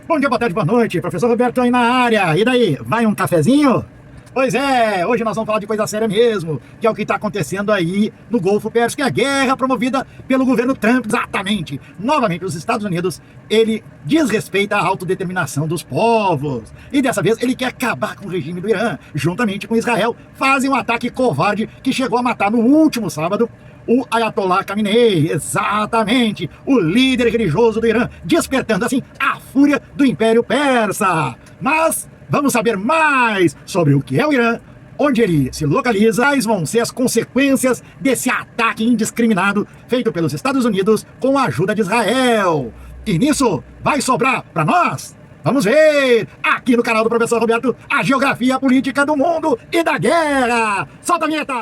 Bom dia, boa tarde, boa noite. Professor Roberto aí na área. E daí, vai um cafezinho? Pois é, hoje nós vamos falar de coisa séria mesmo, que é o que está acontecendo aí no Golfo Pérsico, que é a guerra promovida pelo governo Trump, exatamente. Novamente, os Estados Unidos, ele desrespeita a autodeterminação dos povos. E dessa vez, ele quer acabar com o regime do Irã, juntamente com Israel, fazem um ataque covarde que chegou a matar no último sábado o Ayatollah Khamenei, exatamente, o líder religioso do Irã, despertando assim a fúria do Império Persa. Mas vamos saber mais sobre o que é o Irã, onde ele se localiza, quais vão ser as consequências desse ataque indiscriminado feito pelos Estados Unidos com a ajuda de Israel. E nisso vai sobrar para nós? Vamos ver, aqui no canal do Professor Roberto, a geografia política do mundo e da guerra. Solta a vinheta!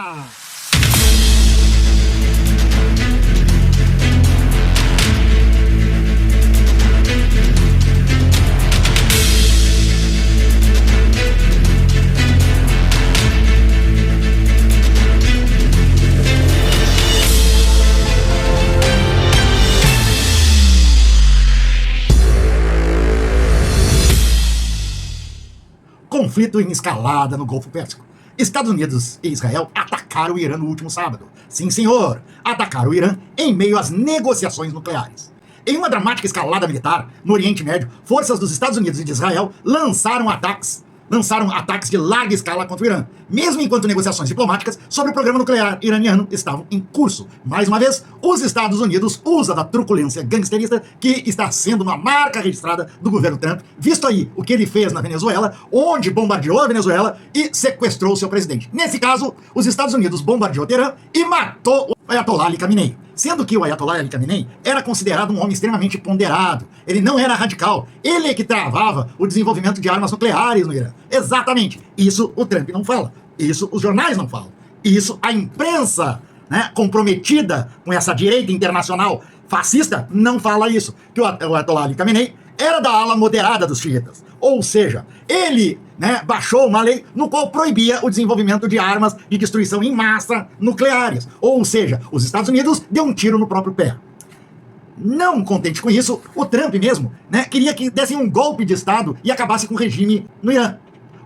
Conflito em escalada no Golfo Pérsico. Estados Unidos e Israel atacaram o Irã no último sábado. Sim, senhor, atacaram o Irã em meio às negociações nucleares. Em uma dramática escalada militar no Oriente Médio, forças dos Estados Unidos e de Israel lançaram ataques de larga escala contra o Irã, mesmo enquanto negociações diplomáticas sobre o programa nuclear iraniano estavam em curso. Mais uma vez, os Estados Unidos usam da truculência gangsterista que está sendo uma marca registrada do governo Trump, visto aí o que ele fez na Venezuela, onde bombardeou a Venezuela e sequestrou o seu presidente. Nesse caso, os Estados Unidos bombardeou Teherã e matou o Ayatollah Ali Khamenei. Sendo que o Ayatollah Ali Khamenei era considerado um homem extremamente ponderado, ele não era radical, ele é que travava o desenvolvimento de armas nucleares no Irã. Exatamente, isso o Trump não fala, isso os jornais não falam, isso a imprensa, né, comprometida com essa direita internacional fascista não fala isso, que o Ayatollah Ali Khamenei era da ala moderada dos xiitas, ou seja, ele, né, baixou uma lei no qual proibia o desenvolvimento de armas de destruição em massa nucleares, ou seja, os Estados Unidos deu um tiro no próprio pé. Não contente com isso, o Trump mesmo, né, queria que dessem um golpe de Estado e acabasse com o regime no Irã,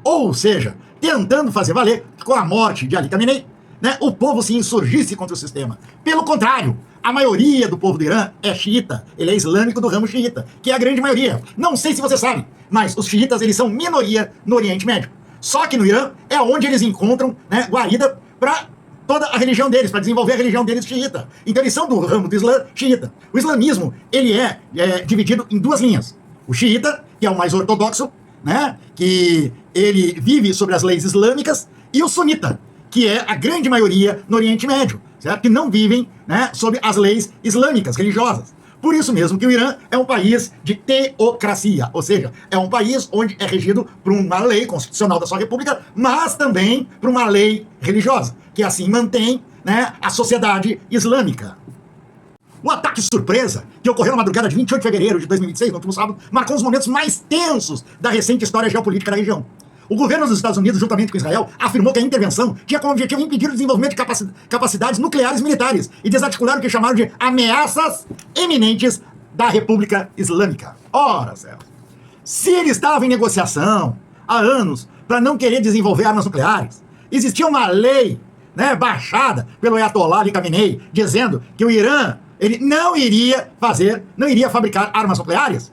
ou seja, tentando fazer valer que com a morte de Ali Khamenei, né, o povo se insurgisse contra o sistema. Pelo contrário, a maioria do povo do Irã é xiita, ele é islâmico do ramo xiita, que é a grande maioria. Não sei se você sabe, mas os xiitas eles são minoria no Oriente Médio. Só que no Irã é onde eles encontram, né, guarida para toda a religião deles, para desenvolver a religião deles xiita. Então eles são do ramo do Islã xiita. O islamismo ele é dividido em duas linhas. O xiita, que é o mais ortodoxo, né, que ele vive sobre as leis islâmicas, e o sunita, que é a grande maioria no Oriente Médio, certo? Que não vivem, né, sob as leis islâmicas, religiosas. Por isso mesmo que o Irã é um país de teocracia, ou seja, é um país onde é regido por uma lei constitucional da sua república, mas também por uma lei religiosa, que assim mantém, né, a sociedade islâmica. O ataque surpresa, que ocorreu na madrugada de 28 de fevereiro de 2026, no último sábado, marcou os momentos mais tensos da recente história geopolítica da região. O governo dos Estados Unidos, juntamente com Israel, afirmou que a intervenção tinha como objetivo impedir o desenvolvimento de capacidades nucleares militares e desarticular o que chamaram de ameaças eminentes da República Islâmica. Ora, céu. Se ele estava em negociação há anos para não querer desenvolver armas nucleares, existia uma lei, né, baixada pelo Ayatollah Ali Khamenei, dizendo que o Irã ele não iria fabricar armas nucleares.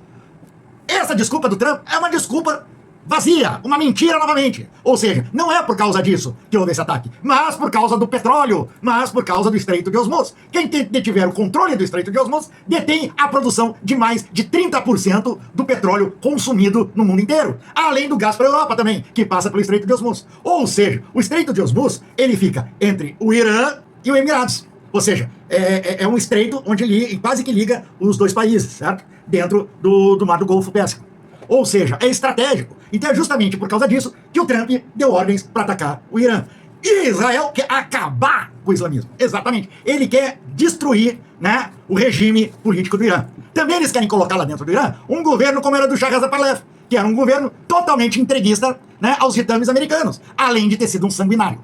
Essa desculpa do Trump é uma desculpa vazia, uma mentira novamente. Ou seja, não é por causa disso que houve esse ataque, mas por causa do petróleo, mas por causa do Estreito de Hormuz. Quem detiver o controle do Estreito de Hormuz detém a produção de mais de 30% do petróleo consumido no mundo inteiro, além do gás para a Europa também, que passa pelo Estreito de Hormuz. Ou seja, o Estreito de Hormuz, ele fica entre o Irã e o Emirados. Ou seja, é um estreito onde ele quase que liga os dois países, certo? Dentro do mar do Golfo Pérsico. Ou seja, é estratégico. Então é justamente por causa disso que o Trump deu ordens para atacar o Irã. E Israel quer acabar com o islamismo. Exatamente. Ele quer destruir, né, o regime político do Irã. Também eles querem colocar lá dentro do Irã um governo como era do Shah Reza Pahlavi, que era um governo totalmente entreguista, né, aos ditames americanos, além de ter sido um sanguinário.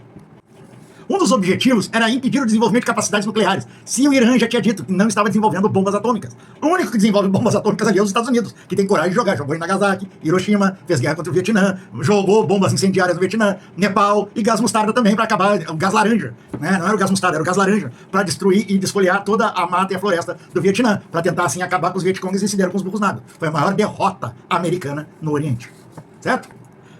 Um dos objetivos era impedir o desenvolvimento de capacidades nucleares. Se o Irã já tinha dito que não estava desenvolvendo bombas atômicas. O único que desenvolve bombas atômicas ali é os Estados Unidos, que tem coragem de jogar. Jogou em Nagasaki, Hiroshima, fez guerra contra o Vietnã, jogou bombas incendiárias no Vietnã, Nepal e gás mostarda também para acabar, o gás laranja. Né? Não era o gás mostarda, era o gás laranja, para destruir e desfolhar toda a mata e a floresta do Vietnã, para tentar assim acabar com os Vietcongues e se deram com os burros na água. Foi a maior derrota americana no Oriente. Certo?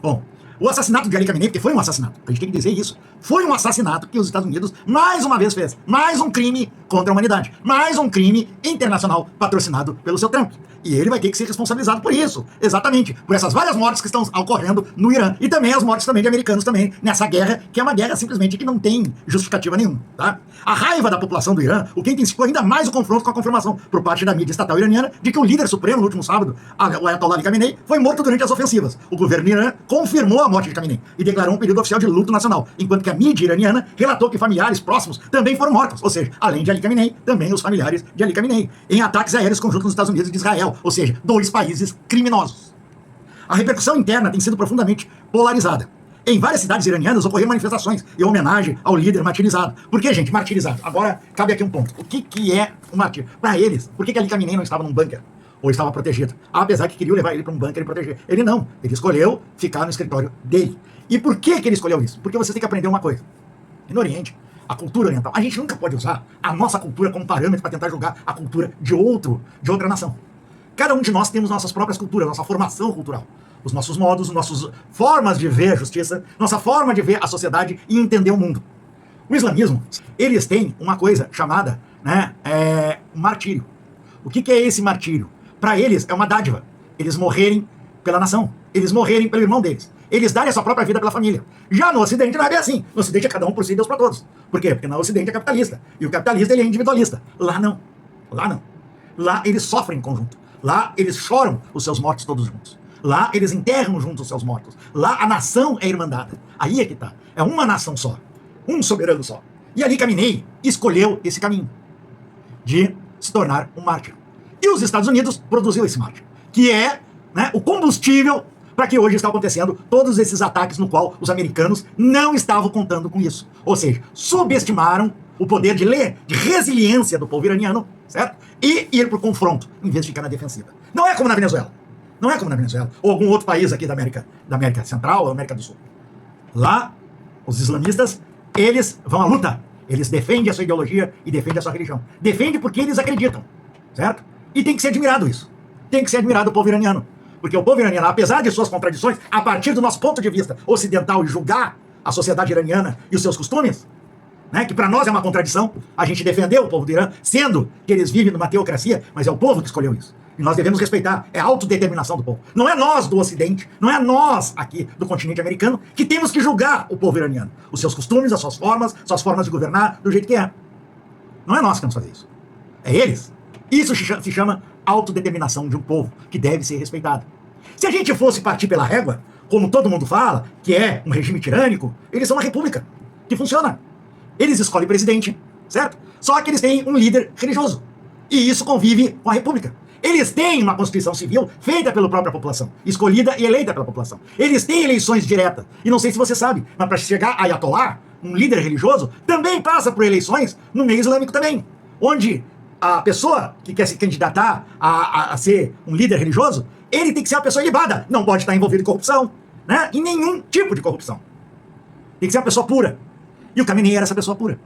Bom, o assassinato de Ali Khamenei, porque foi um assassinato, a gente tem que dizer isso, foi um assassinato que os Estados Unidos mais uma vez fez, mais um crime contra a humanidade, mais um crime internacional patrocinado pelo seu Trump. E ele vai ter que ser responsabilizado por isso, exatamente, por essas várias mortes que estão ocorrendo no Irã, e também as mortes também de americanos também, nessa guerra, que é uma guerra simplesmente que não tem justificativa nenhuma, tá? A raiva da população do Irã, o que intensificou ainda mais o confronto com a confirmação por parte da mídia estatal iraniana de que o líder supremo, no último sábado, o Ayatollah Ali Khamenei, foi morto durante as ofensivas. O governo irã confirmou a morte de Khamenei e declarou um período oficial de luto nacional, enquanto que a mídia iraniana relatou que familiares próximos também foram mortos, ou seja, além de Ali Khamenei, também os familiares de Ali Khamenei, em ataques aéreos conjuntos nos Estados Unidos e de Israel, ou seja, dois países criminosos. A repercussão interna tem sido profundamente polarizada. Em várias cidades iranianas ocorreram manifestações em homenagem ao líder martirizado. Por que, gente, martirizado? Agora, cabe aqui um ponto. O que é um martírio? Para eles, por que Ali Khamenei não estava num bunker? Ou estava protegido? Apesar que queriam levar ele para um bunker e proteger. Ele não. Ele escolheu ficar no escritório dele. E por que ele escolheu isso? Porque você tem que aprender uma coisa. E no Oriente, a cultura oriental, a gente nunca pode usar a nossa cultura como parâmetro para tentar julgar a cultura de outra nação. Cada um de nós temos nossas próprias culturas, nossa formação cultural, os nossos modos, nossas formas de ver a justiça, nossa forma de ver a sociedade e entender o mundo. O islamismo, eles têm uma coisa chamada, martírio. O que é esse martírio? Para eles é uma dádiva. Eles morrerem pela nação, eles morrerem pelo irmão deles, eles darem a sua própria vida pela família. Já no Ocidente não é bem assim. No Ocidente é cada um por si e Deus para todos. Por quê? Porque no Ocidente é capitalista. E o capitalista ele é individualista. Lá não. Lá não. Lá eles sofrem em conjunto. Lá eles choram os seus mortos todos juntos. Lá eles enterram juntos os seus mortos. Lá a nação é irmandada. Aí é que tá. É uma nação só. Um soberano só. E Ali Khamenei escolheu esse caminho de se tornar um mártir. E os Estados Unidos produziu esse mártir, que é o combustível para que hoje está acontecendo todos esses ataques no qual os americanos não estavam contando com isso. Ou seja, subestimaram o poder de resiliência do povo iraniano, certo? E ir para o confronto, em vez de ficar na defensiva. Não é como na Venezuela. Não é como na Venezuela. Ou algum outro país aqui da América Central ou América do Sul. Lá, os islamistas, eles vão à luta. Eles defendem a sua ideologia e defendem a sua religião. Defendem porque eles acreditam, certo? E tem que ser admirado isso. Tem que ser admirado o povo iraniano. Porque o povo iraniano, apesar de suas contradições, a partir do nosso ponto de vista ocidental e julgar a sociedade iraniana e os seus costumes, que para nós é uma contradição, a gente defendeu o povo do Irã, sendo que eles vivem numa teocracia, mas é o povo que escolheu isso. E nós devemos respeitar, é a autodeterminação do povo. Não é nós do Ocidente, não é nós aqui do continente americano que temos que julgar o povo iraniano. Os seus costumes, as suas formas de governar do jeito que é. Não é nós que temos que fazer isso. É eles. Isso se chama autodeterminação de um povo, que deve ser respeitado. Se a gente fosse partir pela régua, como todo mundo fala, que é um regime tirânico, eles são uma república, que funciona. Eles escolhem presidente, certo? Só que eles têm um líder religioso. E isso convive com a república. Eles têm uma constituição civil feita pela própria população, escolhida e eleita pela população. Eles têm eleições diretas. E não sei se você sabe, mas para chegar a Ayatollah, um líder religioso, também passa por eleições no meio islâmico também. Onde a pessoa que quer se candidatar a ser um líder religioso, ele tem que ser uma pessoa ilibada. Não pode estar envolvido em corrupção, em nenhum tipo de corrupção. Tem que ser uma pessoa pura. E o Khamenei era essa pessoa pura.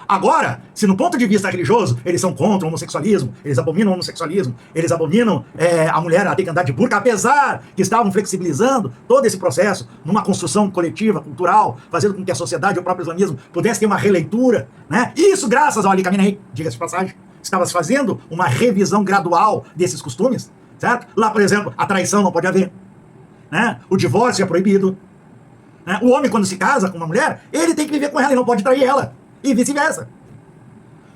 Agora, se no ponto de vista religioso eles são contra o homossexualismo, eles abominam o homossexualismo, eles abominam a mulher a ter que andar de burca, apesar que estavam flexibilizando todo esse processo numa construção coletiva, cultural, fazendo com que a sociedade, o próprio islamismo, pudesse ter uma releitura, Isso graças ao Ali Khamenei, diga-se de passagem, estava fazendo uma revisão gradual desses costumes, certo? Lá, por exemplo, a traição não pode haver, O divórcio é proibido, O homem, quando se casa com uma mulher, ele tem que viver com ela e não pode trair ela. E vice-versa.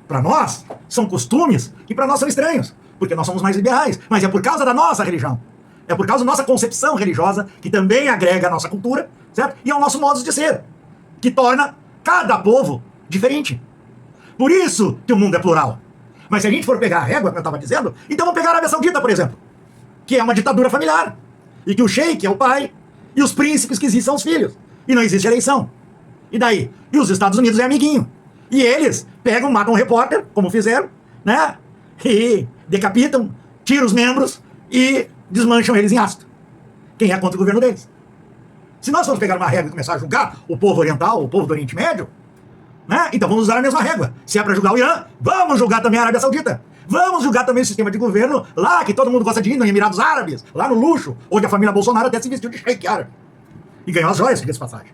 Para nós, são costumes que para nós são estranhos, porque nós somos mais liberais, mas é por causa da nossa religião. É por causa da nossa concepção religiosa, que também agrega a nossa cultura, certo? E ao nosso modo de ser, que torna cada povo diferente. Por isso que o mundo é plural. Mas se a gente for pegar a régua, como eu estava dizendo, então vamos pegar a Arábia Saudita, por exemplo, que é uma ditadura familiar, e que o sheik é o pai, e os príncipes que existem são os filhos, e não existe eleição. E daí? E os Estados Unidos é amiguinho. E eles pegam, matam um repórter, como fizeram, né? E decapitam, tiram os membros e desmancham eles em ácido. Quem é contra o governo deles? Se nós formos pegar uma régua e começar a julgar o povo oriental, o povo do Oriente Médio, né? Então vamos usar a mesma régua. Se é para julgar o Irã, vamos julgar também a Arábia Saudita. Vamos julgar também o sistema de governo lá, que todo mundo gosta de ir, no Emirados Árabes, lá no luxo, onde a família Bolsonaro até se vestiu de sheik árabe. E ganhou as joias, diga-se passagem.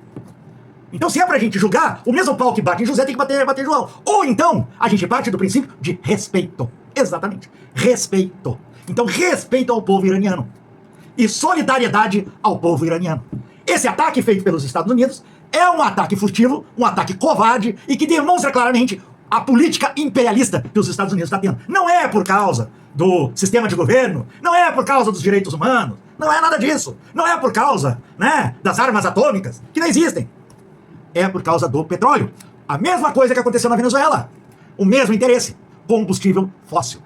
Então, se é pra gente julgar, o mesmo pau que bate em José tem que bater em João. Ou então, a gente parte do princípio de respeito. Exatamente. Respeito. Então, respeito ao povo iraniano. E solidariedade ao povo iraniano. Esse ataque feito pelos Estados Unidos é um ataque furtivo, um ataque covarde e que demonstra claramente a política imperialista que os Estados Unidos estão tendo. Não é por causa do sistema de governo, não é por causa dos direitos humanos, não é nada disso. Não é por causa, né, das armas atômicas, que não existem. É por causa do petróleo. A mesma coisa que aconteceu na Venezuela. O mesmo interesse. Combustível fóssil.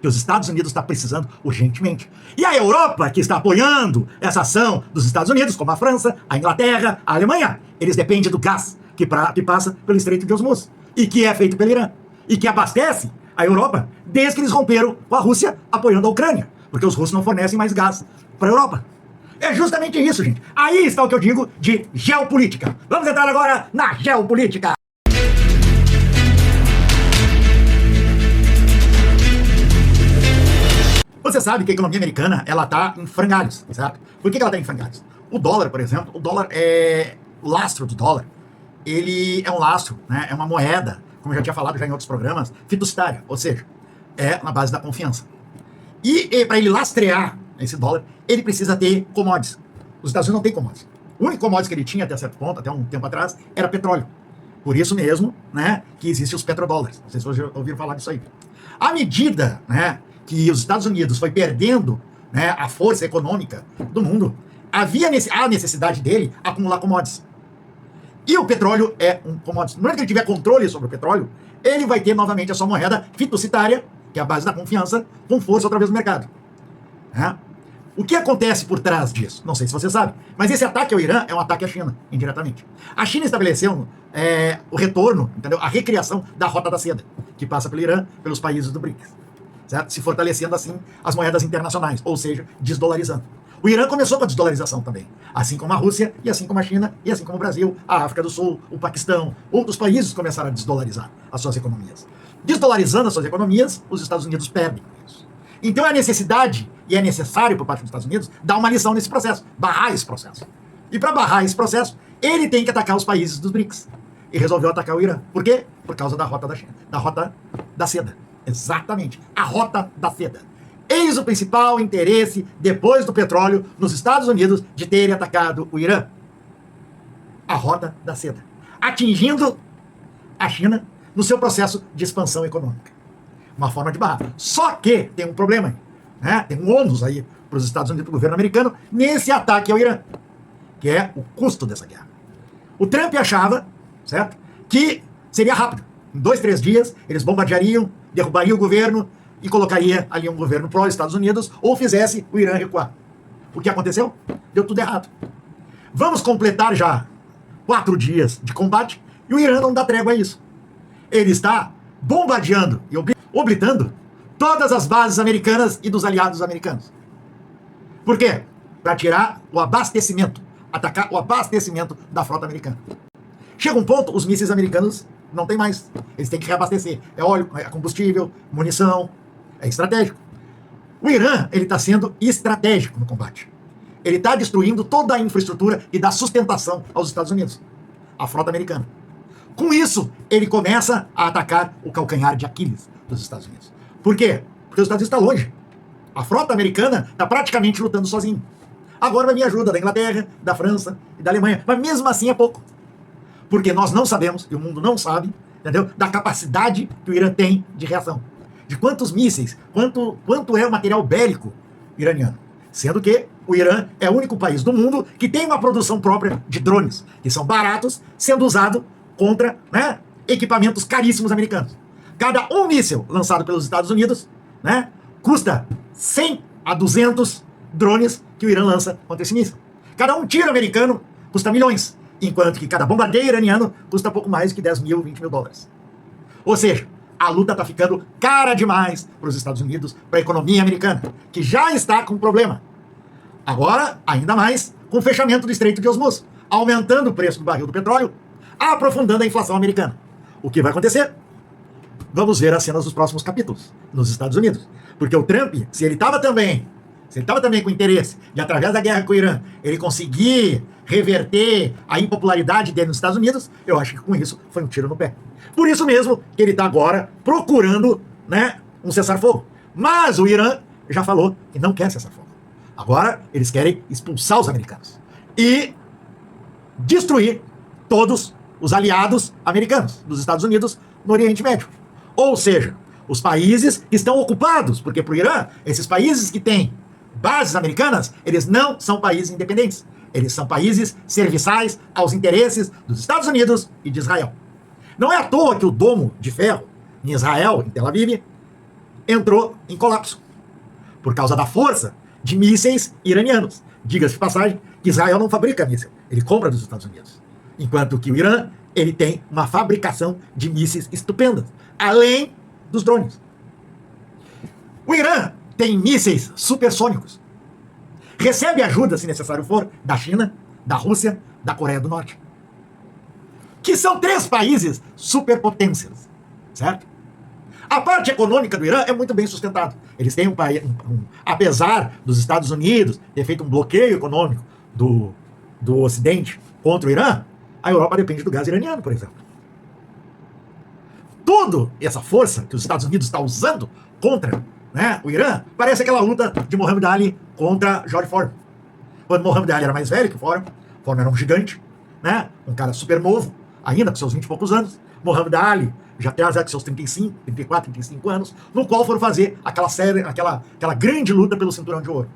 Que os Estados Unidos estão precisando urgentemente. E a Europa, que está apoiando essa ação dos Estados Unidos, como a França, a Inglaterra, a Alemanha, eles dependem do gás que passa pelo Estreito de Hormuz. E que é feito pelo Irã. E que abastece a Europa desde que eles romperam com a Rússia apoiando a Ucrânia. Porque os russos não fornecem mais gás para a Europa. É justamente isso, gente. Aí está o que eu digo de geopolítica. Vamos entrar agora na geopolítica. Você sabe que a economia americana, ela está em frangalhos, certo? Por que ela está em frangalhos? O dólar, por exemplo, o lastro do dólar, ele é um lastro, né? É uma moeda, como eu já tinha falado já em outros programas, fiduciária, ou seja, é na base da confiança. E para ele lastrear esse dólar, ele precisa ter commodities. Os Estados Unidos não têm commodities. O único commodities que ele tinha até certo ponto, até um tempo atrás, era petróleo. Por isso mesmo, né, que existem os petrodólares. Não sei se vocês ouviram falar disso aí. À medida, né, que os Estados Unidos foi perdendo, né, a força econômica do mundo, havia a necessidade dele acumular commodities. E o petróleo é um commodity. No momento que ele tiver controle sobre o petróleo, ele vai ter novamente a sua moeda fiduciária, que é a base da confiança, com força outra vez no mercado. Né? O que acontece por trás disso? Não sei se você sabe, mas esse ataque ao Irã é um ataque à China, indiretamente. A China estabeleceu o retorno, entendeu? A recriação da Rota da Seda, que passa pelo Irã, pelos países do BRICS, certo? Se fortalecendo assim as moedas internacionais, ou seja, desdolarizando. O Irã começou com a desdolarização também, assim como a Rússia, e assim como a China, e assim como o Brasil, a África do Sul, o Paquistão, outros países começaram a desdolarizar as suas economias. Desdolarizando as suas economias, os Estados Unidos perdem com isso. Então é a necessidade, e é necessário por parte dos Estados Unidos, dar uma lição nesse processo, barrar esse processo. E para barrar esse processo, ele tem que atacar os países dos BRICS. E resolveu atacar o Irã. Por quê? Por causa da Rota da China, da Rota da Seda. Exatamente, a Rota da Seda. Eis o principal interesse, depois do petróleo, nos Estados Unidos, de terem atacado o Irã. A Rota da Seda. Atingindo a China no seu processo de expansão econômica. Uma forma de barrar. Só que tem um problema aí, né? Tem um ônus aí para os Estados Unidos, para o governo americano, nesse ataque ao Irã, que é o custo dessa guerra. O Trump achava, certo, que seria rápido. Em 2, 3 dias, eles bombardeariam, derrubariam o governo e colocaria ali um governo pró-Estados Unidos ou fizesse o Irã recuar. O que aconteceu? Deu tudo errado. Vamos completar já 4 dias de combate e o Irã não dá trégua a isso. Ele está bombardeando e oblitando todas as bases americanas e dos aliados americanos. Por quê? Para tirar o abastecimento, atacar o abastecimento da frota americana. Chega um ponto, os mísseis americanos não tem mais. Eles têm que reabastecer. É óleo, é combustível, munição, é estratégico. O Irã, ele está sendo estratégico no combate. Ele está destruindo toda a infraestrutura e dá sustentação aos Estados Unidos, a frota americana. Com isso, ele começa a atacar o calcanhar de Aquiles dos Estados Unidos. Por quê? Porque os Estados Unidos estão longe. A frota americana está praticamente lutando sozinho. Agora vai vir ajuda da Inglaterra, da França e da Alemanha. Mas mesmo assim é pouco. Porque nós não sabemos, e o mundo não sabe, entendeu? Da capacidade que o Irã tem de reação. De quantos mísseis, quanto é o material bélico iraniano. Sendo que o Irã é o único país do mundo que tem uma produção própria de drones, que são baratos, sendo usado contra, né, equipamentos caríssimos americanos. Cada um míssil lançado pelos Estados Unidos, né, custa 100 a 200 drones que o Irã lança contra esse míssil. Cada um tiro americano custa milhões. enquanto que cada bombardeio iraniano custa pouco mais que 10 mil, 20 mil dólares. Ou seja, a luta está ficando cara demais para os Estados Unidos, para a economia americana, que já está com problema. Agora, ainda mais, com o fechamento do Estreito de Hormuz, aumentando o preço do barril do petróleo, aprofundando a inflação americana. O que vai acontecer? Vamos ver as cenas dos próximos capítulos nos Estados Unidos. Porque o Trump, se ele estava também com interesse de, através da guerra com o Irã, ele conseguir reverter a impopularidade dele nos Estados Unidos, eu acho que com isso foi um tiro no pé. Por isso mesmo que ele está agora procurando, né, um cessar-fogo. Mas o Irã já falou que não quer cessar-fogo. Agora eles querem expulsar os americanos e destruir todos os aliados americanos dos Estados Unidos no Oriente Médio. Ou seja, os países que estão ocupados, porque para o Irã, esses países que têm bases americanas, eles não são países independentes. Eles são países serviçais aos interesses dos Estados Unidos e de Israel. Não é à toa que o Domo de Ferro em Israel, em Tel Aviv, entrou em colapso por causa da força de mísseis iranianos. Diga-se de passagem que Israel não fabrica míssil, ele compra dos Estados Unidos. Enquanto que o Irã, ele tem uma fabricação de mísseis estupendas, além dos drones. O Irã tem mísseis supersônicos. Recebe ajuda, se necessário for, da China, da Rússia, da Coreia do Norte. Que são 3 países superpotências, certo? A parte econômica do Irã é muito bem sustentada. Eles têm um país, apesar dos Estados Unidos ter feito um bloqueio econômico do Ocidente contra o Irã, a Europa depende do gás iraniano, por exemplo. Toda essa força que os Estados Unidos estão usando contra, né, o Irã, parece aquela luta de Muhammad Ali contra George Foreman. Quando Muhammad Ali era mais velho que Foreman era um gigante, né, um cara super novo, ainda com seus 20 e poucos anos. Muhammad Ali já tem seus 35, 34, 35 anos, no qual foram fazer aquela grande luta pelo cinturão de ouro.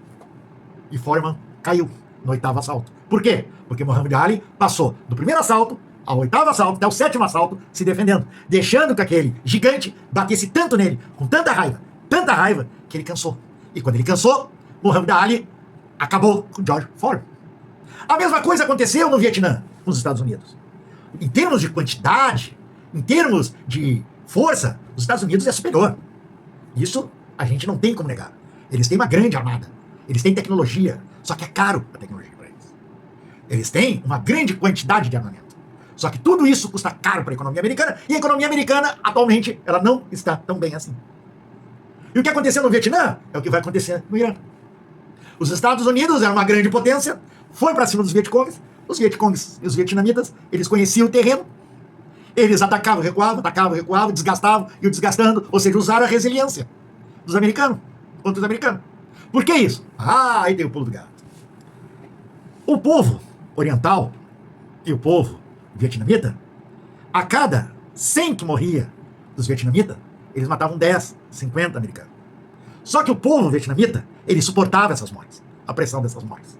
E Foreman caiu no 8º assalto. Por quê? Porque Muhammad Ali passou do primeiro assalto ao 8º assalto, até o 7º assalto, se defendendo, deixando que aquele gigante batesse tanto nele, com tanta raiva, que ele cansou. E quando ele cansou, Muhammad Ali acabou com George Foreman. A mesma coisa aconteceu no Vietnã, com os Estados Unidos. Em termos de quantidade, em termos de força, os Estados Unidos é superior. Isso a gente não tem como negar. Eles têm uma grande armada. Eles têm tecnologia, só que é caro a tecnologia para eles. Eles têm uma grande quantidade de armamento. Só que tudo isso custa caro para a economia americana, e a economia americana, atualmente, ela não está tão bem assim. E o que aconteceu no Vietnã é o que vai acontecer no Irã. Os Estados Unidos eram uma grande potência, foi para cima dos Vietcongs. Os Vietcongs e os vietnamitas, eles conheciam o terreno, eles atacavam, recuavam, desgastavam, e desgastando, ou seja, usaram a resiliência dos americanos contra os americanos. Por que isso? Aí tem o pulo do gato. O povo oriental e o povo vietnamita, a cada 100 que morria dos vietnamitas, eles matavam 10, 50 americanos. Só que o povo vietnamita, ele suportava essas mortes, a pressão dessas mortes.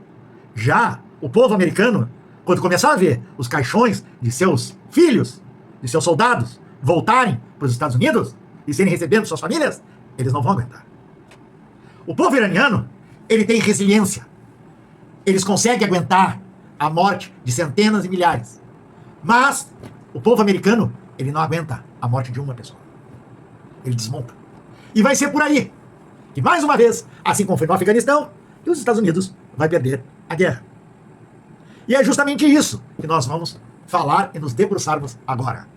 Já o povo americano, quando começar a ver os caixões de seus filhos, de seus soldados, voltarem para os Estados Unidos e serem recebidos suas famílias, eles não vão aguentar. O povo iraniano, ele tem resiliência. Eles conseguem aguentar a morte de centenas e milhares. Mas o povo americano, ele não aguenta a morte de uma pessoa. Ele desmonta. E vai ser por aí que, mais uma vez, assim como foi no Afeganistão, que os Estados Unidos vai perder a guerra. E é justamente isso que nós vamos falar e nos debruçarmos agora.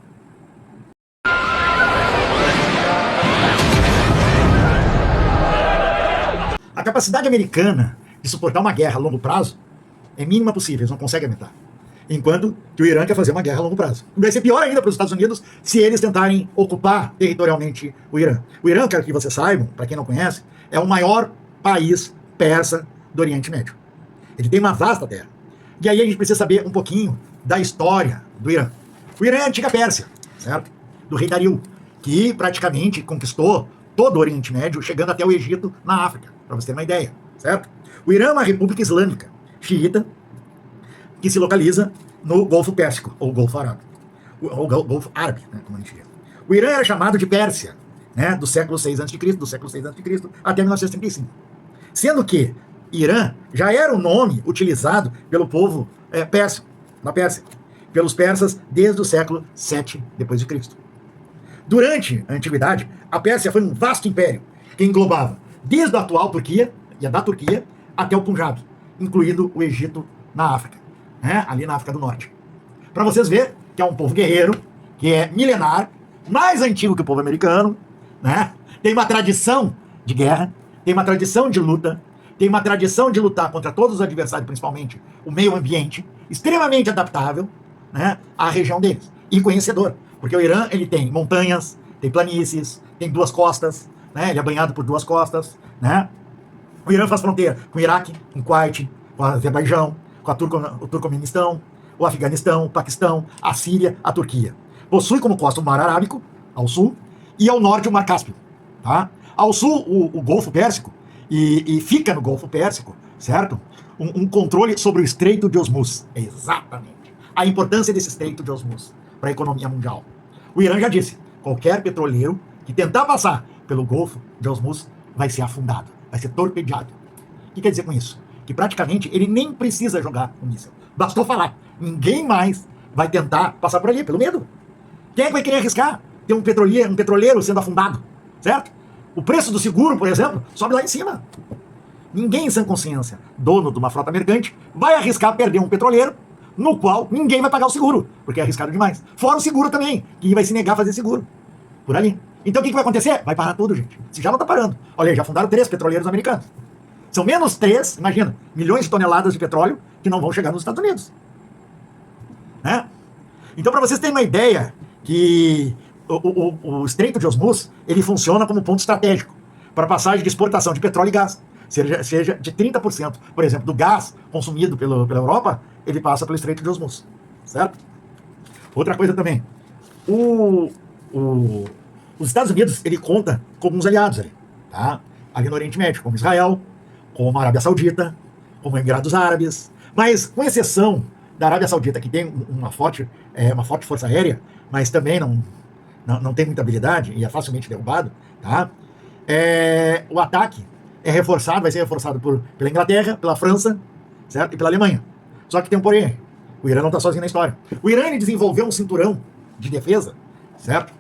A capacidade americana de suportar uma guerra a longo prazo é mínima possível, eles não conseguem aumentar. Enquanto que o Irã quer fazer uma guerra a longo prazo. Vai ser pior ainda para os Estados Unidos se eles tentarem ocupar territorialmente o Irã. O Irã, quero que vocês saibam, para quem não conhece, é o maior país persa do Oriente Médio. Ele tem uma vasta terra. E aí a gente precisa saber um pouquinho da história do Irã. O Irã é a antiga Pérsia, certo? Do rei Dario, que praticamente conquistou todo o Oriente Médio, chegando até o Egito, na África, para você ter uma ideia, certo? O Irã é uma república islâmica, xiita, que se localiza no Golfo Pérsico, ou Golfo Árabe, ou Golfo Árabe, né, como a gente diz. O Irã era chamado de Pérsia, né, do século VI a.C., até 1935. Sendo que Irã já era o nome utilizado pelo povo persa. na Pérsia, pelos persas desde o século VII depois de Cristo. Durante a Antiguidade, a Pérsia foi um vasto império que englobava desde a atual Turquia, e a da Turquia, até o Punjab, incluindo o Egito na África, né? Ali na África do Norte. Para vocês verem que é um povo guerreiro, que é milenar, mais antigo que o povo americano, né? Tem uma tradição de guerra, tem uma tradição de luta, tem uma tradição de lutar contra todos os adversários, principalmente o meio ambiente, extremamente adaptável, né, à região deles, e conhecedor, porque o Irã ele tem montanhas, tem planícies, tem duas costas, né, ele é banhado por duas costas, né? O Irã faz fronteira com o Iraque, com o Kuwait, com o Azerbaijão, com o Turcomenistão, o Afeganistão, o Paquistão, a Síria, a Turquia. Possui como costa o Mar Arábico, ao sul, e ao norte o Mar Cáspio. Tá? Ao sul, o Golfo Pérsico, e fica no Golfo Pérsico, certo? Um controle sobre o Estreito de Hormuz. Exatamente. A importância desse Estreito de Hormuz para a economia mundial. O Irã já disse, qualquer petroleiro que tentar passar pelo Golfo de Hormuz vai ser afundado, vai ser torpedeado. O que quer dizer com isso? Que praticamente ele nem precisa jogar o míssil. Bastou falar. Ninguém mais vai tentar passar por ali, pelo medo. Quem é que vai querer arriscar ter um petroleiro sendo afundado? Certo? O preço do seguro, por exemplo, sobe lá em cima. Ninguém em sã consciência, dono de uma frota mercante, vai arriscar perder um petroleiro no qual ninguém vai pagar o seguro, porque é arriscado demais. Fora o seguro também, que vai se negar a fazer seguro. Por ali. Então o que vai acontecer? Vai parar tudo, gente. Se já não está parando. Olha aí, já fundaram 3 petroleiros americanos. São menos 3, imagina, milhões de toneladas de petróleo que não vão chegar nos Estados Unidos. Né? Então, para vocês terem uma ideia, que o Estreito de Hormuz, ele funciona como ponto estratégico para passagem de exportação de petróleo e gás. Seja de 30%, por exemplo, do gás consumido pela Europa, ele passa pelo Estreito de Hormuz. Certo? Outra coisa também. Os Estados Unidos, ele conta com alguns aliados ali. Tá? Ali no Oriente Médio, como Israel, como a Arábia Saudita, como Emirados Árabes, mas com exceção da Arábia Saudita, que tem uma forte força aérea, mas também não tem muita habilidade e é facilmente derrubado, tá? O ataque vai ser reforçado pela Inglaterra, pela França, certo? E pela Alemanha. Só que tem um porém, o Irã não está sozinho na história. O Irã ele desenvolveu um cinturão de defesa, certo?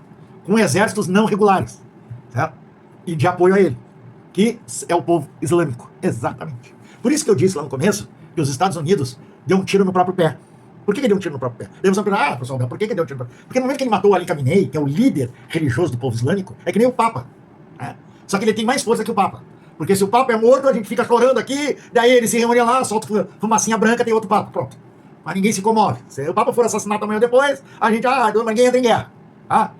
Com exércitos não regulares, certo? E de apoio a ele, que é o povo islâmico, exatamente. Por isso que eu disse lá no começo que os Estados Unidos deu um tiro no próprio pé. Por que deu um tiro no próprio pé? Devemos perguntar, pessoal, por que deu um tiro no próprio pé? Porque no momento que ele matou Ali Khamenei, que é o líder religioso do povo islâmico, é que nem o Papa. Né? Só que ele tem mais força que o Papa. Porque se o Papa é morto, a gente fica chorando aqui, daí ele se reúne lá, solta fumacinha branca, tem outro Papa, pronto. Mas ninguém se comove. Se o Papa for assassinado amanhã depois, a gente, ninguém entra em guerra.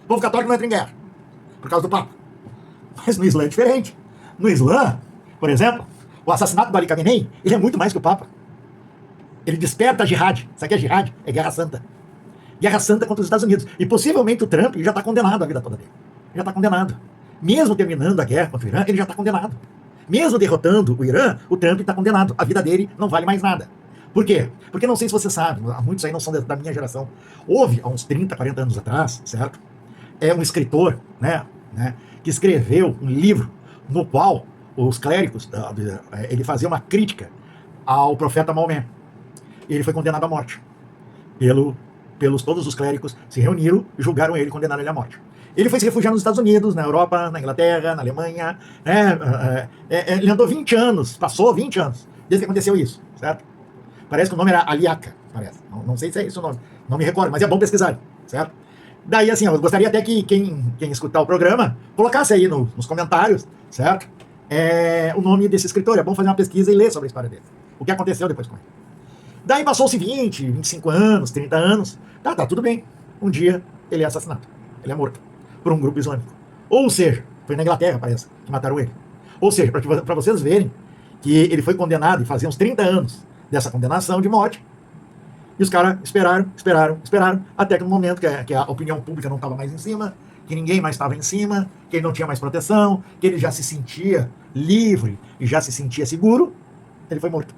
O povo católico não entra em guerra. Por causa do Papa. Mas no Islã é diferente. No Islã, por exemplo, o assassinato do Ali Khamenei, ele é muito mais que o Papa. Ele desperta a jihad. Sabe o que é jihad? É guerra santa. Guerra santa contra os Estados Unidos. E possivelmente o Trump já está condenado a vida toda dele. Já está condenado. Mesmo terminando a guerra contra o Irã, ele já está condenado. Mesmo derrotando o Irã, o Trump está condenado. A vida dele não vale mais nada. Por quê? Porque não sei se você sabe, muitos aí não são da minha geração. Houve, há uns 30, 40 anos atrás, certo? É um escritor, né, que escreveu um livro no qual os clérigos, ele fazia uma crítica ao profeta Maomé. Ele foi condenado à morte. Todos os clérigos se reuniram, julgaram ele e condenaram ele à morte. Ele foi se refugiar nos Estados Unidos, na Europa, na Inglaterra, na Alemanha. Ele andou 20 anos, passou 20 anos, desde que aconteceu isso, certo? Parece que o nome era Aliaca, parece. Não sei se é esse o nome, não me recordo, mas é bom pesquisar, certo? Daí, assim, eu gostaria até que quem escutar o programa colocasse aí nos comentários, certo? O nome desse escritor, é bom fazer uma pesquisa e ler sobre a história dele. O que aconteceu depois com ele. Daí passou-se 20, 25 anos, 30 anos. Tá, tudo bem. Um dia ele é assassinado. Ele é morto por um grupo islâmico. Ou seja, foi na Inglaterra, parece, que mataram ele. Ou seja, para vocês verem que ele foi condenado e fazia uns 30 anos dessa condenação de morte. E os caras esperaram, até que no momento que a opinião pública não estava mais em cima, que ninguém mais estava em cima, que ele não tinha mais proteção, que ele já se sentia livre e já se sentia seguro, ele foi morto.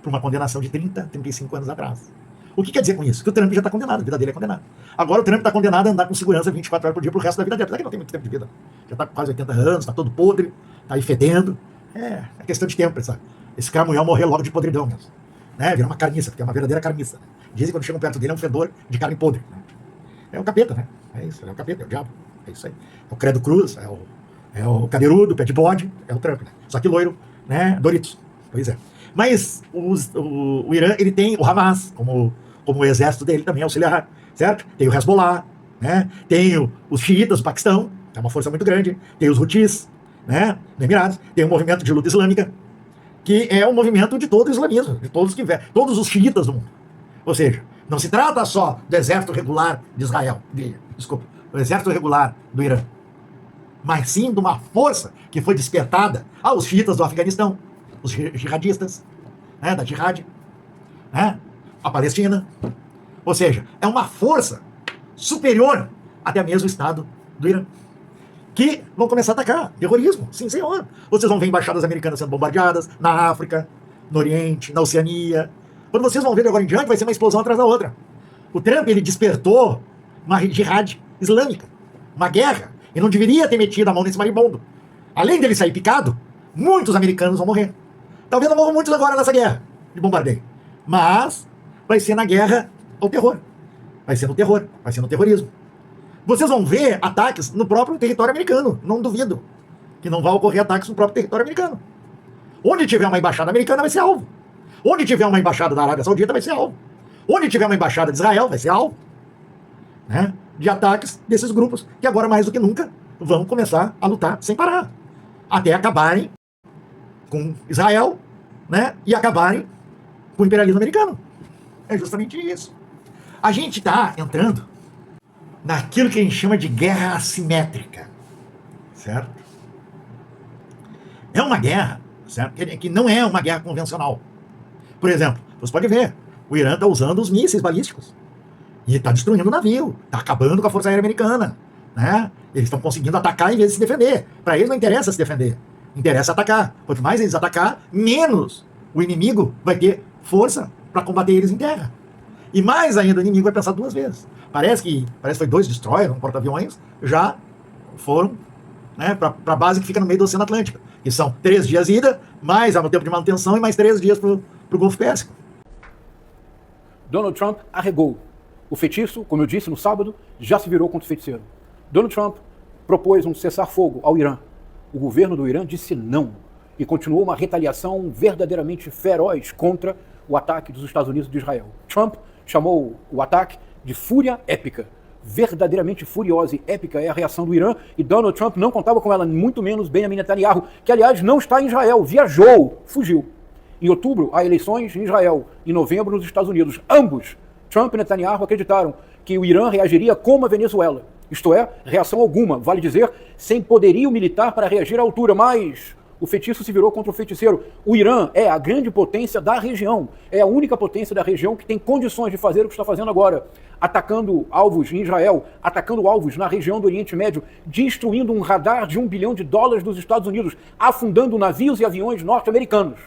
Por uma condenação de 30, 35 anos atrás. O que quer dizer com isso? Que o Trump já está condenado, a vida dele é condenada. Agora o Trump está condenado a andar com segurança 24 horas por dia pro resto da vida dele, apesar que não tem muito tempo de vida. Já está com quase 80 anos, está todo podre, está aí fedendo. É questão de tempo, sabe? Esse cramunhão morrer logo de podridão mesmo. Né? Vira uma carniça, porque é uma verdadeira carniça. Dizem que quando chegam perto dele é um fedor de carne podre. Né? É o capeta, né? É isso, é o capeta, é o diabo. É isso aí. É o Credo Cruz, é o cadeirudo, pé de bode, é o Trump, né? Só que loiro, né? Doritos. Pois é. Mas o Irã, ele tem o Hamas como o exército dele também auxiliar, certo? Tem o Hezbollah, né? Tem os xiitas do Paquistão, é uma força muito grande. Tem os Houthis, né? No Emirados. Tem o movimento de luta islâmica, que é o movimento de todo o islamismo, de todos os xiitas do mundo. Ou seja, não se trata só do exército regular de Israel, desculpa, do exército regular do Irã, mas sim de uma força que foi despertada aos xiitas do Afeganistão, os jihadistas, né, da jihad, né, a Palestina. Ou seja, é uma força superior até mesmo o Estado do Irã, que vão começar a atacar terrorismo. Sim, senhor. Vocês vão ver embaixadas americanas sendo bombardeadas na África, no Oriente, na Oceania. Quando vocês vão ver de agora em diante, vai ser uma explosão atrás da outra. O Trump, ele despertou uma jihad islâmica, uma guerra, e não deveria ter metido a mão nesse maribondo. Além dele sair picado, muitos americanos vão morrer. Talvez não morram muitos agora nessa guerra de bombardeio, mas vai ser na guerra ao terror. Vai ser no terror, vai ser no terrorismo. Vocês vão ver ataques no próprio território americano. Não duvido que não vá ocorrer ataques no próprio território americano. Onde tiver uma embaixada americana vai ser alvo. Onde tiver uma embaixada da Arábia Saudita vai ser alvo. Onde tiver uma embaixada de Israel vai ser alvo, né, de ataques desses grupos que agora mais do que nunca vão começar a lutar sem parar. Até acabarem com Israel, né, e acabarem com o imperialismo americano. É justamente isso. A gente está entrando naquilo que a gente chama de guerra assimétrica, certo? É uma guerra, certo? Que não é uma guerra convencional. Por exemplo, você pode ver, o Irã está usando os mísseis balísticos e está destruindo o navio, está acabando com a Força Aérea Americana, né? Eles estão conseguindo atacar em vez de se defender. Para eles não interessa se defender, interessa atacar. Quanto mais eles atacar, menos o inimigo vai ter força para combater eles em terra. E mais ainda, o inimigo vai pensar duas vezes. Parece que foi 2 destroyers, um porta-aviões, já foram, né, para a base que fica no meio do Oceano Atlântico. Que são 3 dias ida, mais ao tempo de manutenção e mais 3 dias para o Golfo Pérsico. Donald Trump arregou. O feitiço, como eu disse no sábado, já se virou contra o feiticeiro. Donald Trump propôs um cessar-fogo ao Irã. O governo do Irã disse não e continuou uma retaliação verdadeiramente feroz contra o ataque dos Estados Unidos e de Israel. Trump chamou o ataque de fúria épica. Verdadeiramente furiosa e épica é a reação do Irã, e Donald Trump não contava com ela, muito menos Benjamin Netanyahu, que aliás não está em Israel, viajou, fugiu. Em outubro há eleições em Israel, em novembro nos Estados Unidos. Ambos, Trump e Netanyahu, acreditaram que o Irã reagiria como a Venezuela. Isto é, reação alguma, vale dizer, sem poderio militar para reagir à altura, mas o feitiço se virou contra o feiticeiro. O Irã é a grande potência da região, é a única potência da região que tem condições de fazer o que está fazendo agora, atacando alvos em Israel, atacando alvos na região do Oriente Médio, destruindo um radar de $1 bilhão dos Estados Unidos, afundando navios e aviões norte-americanos.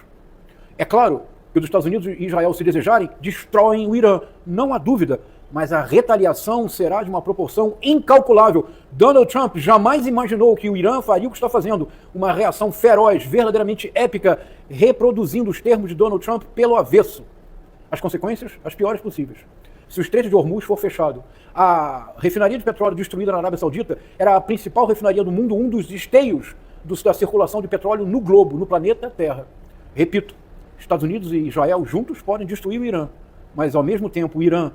É claro que os Estados Unidos e Israel, se desejarem, destroem o Irã, não há dúvida, mas a retaliação será de uma proporção incalculável. Donald Trump jamais imaginou que o Irã faria o que está fazendo, uma reação feroz, verdadeiramente épica, reproduzindo os termos de Donald Trump pelo avesso. As consequências, as piores possíveis. Se o Estreito de Hormuz for fechado, a refinaria de petróleo destruída na Arábia Saudita era a principal refinaria do mundo, um dos esteios da circulação de petróleo no globo, no planeta Terra. Repito, Estados Unidos e Israel juntos podem destruir o Irã, mas ao mesmo tempo o Irã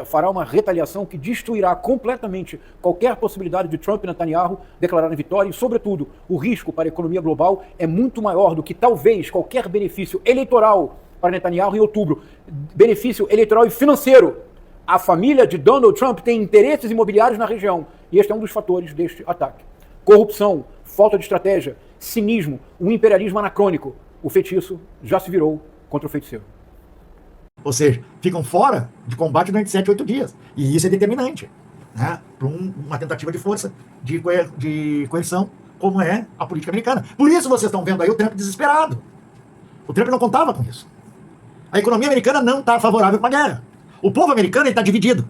fará uma retaliação que destruirá completamente qualquer possibilidade de Trump e Netanyahu declararem vitória e, sobretudo, o risco para a economia global é muito maior do que talvez qualquer benefício eleitoral para Netanyahu em outubro, benefício eleitoral e financeiro. A família de Donald Trump tem interesses imobiliários na região e este é um dos fatores deste ataque. Corrupção, falta de estratégia, cinismo, um imperialismo anacrônico. O feitiço já se virou contra o feiticeiro. Ou seja, ficam fora de combate durante 7, 8 dias. E isso é determinante, né, para uma tentativa de força, de coerção, como é a política americana. Por isso vocês estão vendo aí o Trump desesperado. O Trump não contava com isso. A economia americana não está favorável para uma guerra. O povo americano está dividido.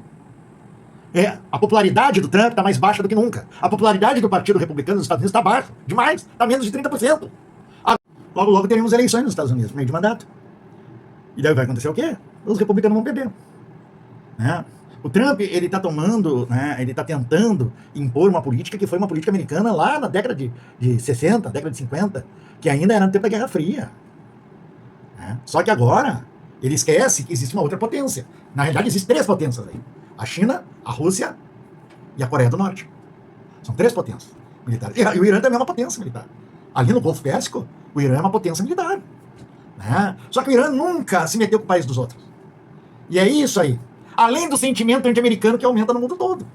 A popularidade do Trump está mais baixa do que nunca. A popularidade do Partido Republicano dos Estados Unidos está baixa, demais, está menos de 30%. Logo, logo teremos eleições nos Estados Unidos, no meio de mandato. E daí vai acontecer o quê? Os republicanos vão perder. né? O Trump, ele está tomando, né, ele está tentando impor uma política que foi uma política americana lá na década de 60, década de 50, que ainda era no tempo da Guerra Fria. Né? Só que agora, ele esquece que existe uma outra potência. Na realidade, existem 3 potências aí. A China, a Rússia e a Coreia do Norte. São 3 potências militares. E o Irã também é uma potência militar. Ali no Golfo Pérsico, o Irã é uma potência militar. Né? Só que o Irã nunca se meteu com o país dos outros. E é isso aí. Além do sentimento anti-americano que aumenta no mundo todo.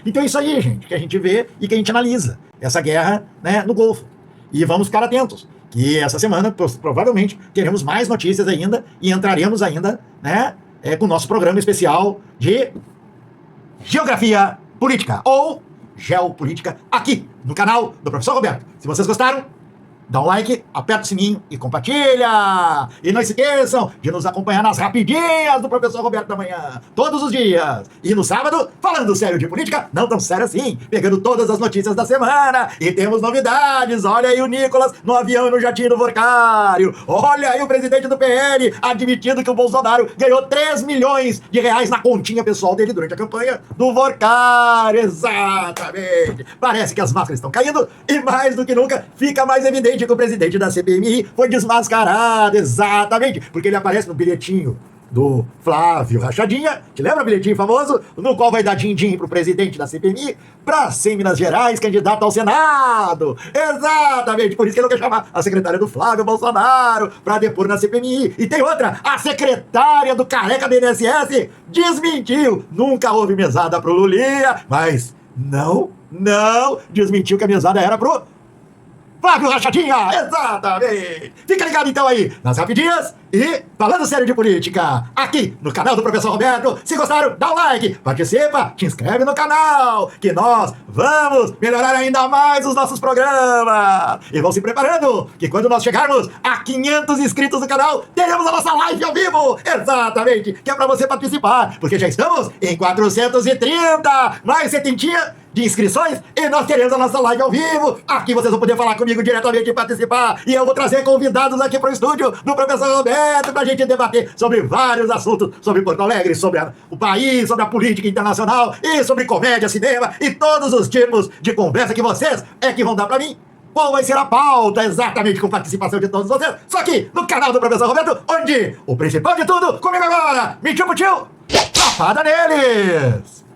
Então é isso aí, gente, que a gente vê e que a gente analisa. Essa guerra, né, no Golfo. E vamos ficar atentos, que essa semana, provavelmente, teremos mais notícias ainda e entraremos ainda, né, com o nosso programa especial de Geografia Política, ou Geopolítica, aqui no canal do Professor Roberto. Se vocês gostaram, dá um like, aperta o sininho e compartilha. E não se esqueçam de nos acompanhar nas rapidinhas do Professor Roberto da Manhã, todos os dias. E no sábado, falando sério de política, não tão sério assim, pegando todas as notícias da semana. E temos novidades, olha aí o Nicolas no avião e no jatinho do Vorcário. Olha aí o presidente do PL admitindo que o Bolsonaro ganhou 3 milhões de reais na continha pessoal dele durante a campanha do Vorcário. Exatamente. Parece que as máscaras estão caindo e mais do que nunca fica mais evidente que o presidente da CPMI foi desmascarado, exatamente, porque ele aparece no bilhetinho do Flávio Rachadinha, te lembra o bilhetinho famoso, no qual vai dar din-din pro presidente da CPMI para ser Minas Gerais candidato ao Senado, exatamente, por isso que ele não quer chamar a secretária do Flávio Bolsonaro para depor na CPMI. E tem outra, a secretária do careca do INSS desmentiu, nunca houve mesada pro Lulinha, mas não desmentiu que a mesada era pro Flávio Rachadinha, exatamente! Fica ligado então aí nas rapidinhas e falando sério de política, aqui no canal do Professor Roberto. Se gostaram, dá um like, participa, te inscreve no canal, que nós vamos melhorar ainda mais os nossos programas. E vão se preparando, que quando nós chegarmos a 500 inscritos no canal, teremos a nossa live ao vivo, exatamente, que é pra você participar, porque já estamos em 430, mais 70 de inscrições, e nós teremos a nossa live ao vivo. Aqui vocês vão poder falar comigo diretamente e participar, e eu vou trazer convidados aqui pro estúdio do Professor Roberto pra gente debater sobre vários assuntos, sobre Porto Alegre, sobre o país, sobre a política internacional, e sobre comédia, cinema, e todos os tipos de conversa que vocês é que vão dar pra mim. Qual vai ser a pauta, exatamente, com participação de todos vocês, só aqui no canal do Professor Roberto, onde o principal de tudo, comigo agora, me tio, lapada neles!